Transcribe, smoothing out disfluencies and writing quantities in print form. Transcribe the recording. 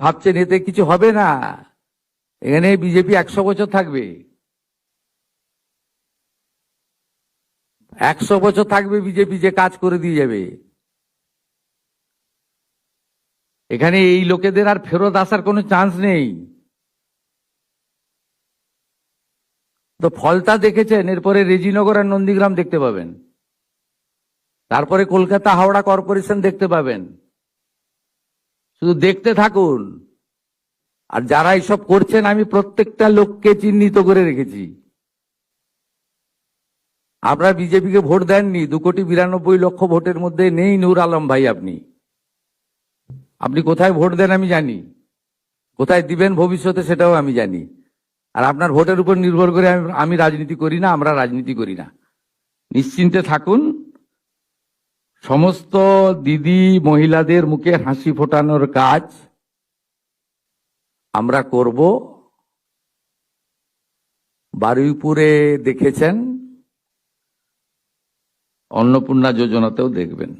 ভাবছেন এতে কিছু হবে না। এখানে বিজেপি 100 বছর থাকবে, 100 বছর থাকবে বিজেপি, যে কাজ করে দিয়ে যাবে। এখানে এই লোকেদের আর ফেরত আসার কোনো চান্স নেই। তো ফলতা দেখেছেন, এরপরে রেজিনগর আর নন্দীগ্রাম দেখতে পাবেন, তারপরে কলকাতা হাওড়া কর্পোরেশন দেখতে পাবেন। শুধু দেখতে থাকুন। আর যারা এসব করছেন আমি প্রত্যেকটা লোককে চিহ্নিত করে রেখেছি। আপনারা বিজেপিকে ভোট দেননি, 2,92,00,000 ভোটের মধ্যে নেই নূর আলম ভাই। আপনি কোথায় ভোট দেন আমি জানি, কোথায় দিবেন ভবিষ্যতে সেটাও আমি জানি। আর আপনার ভোটের উপর নির্ভর করে আমি রাজনীতি করি না, আমরা রাজনীতি করি না। নিশ্চিন্তে থাকুন। সমস্ত দিদি মহিলাদের মুখে হাসি ফোটানোর কাজ আমরা করব। বারুইপুরে দেখেছেন, অন্নপূর্ণা যোজনাতেও দেখবেন।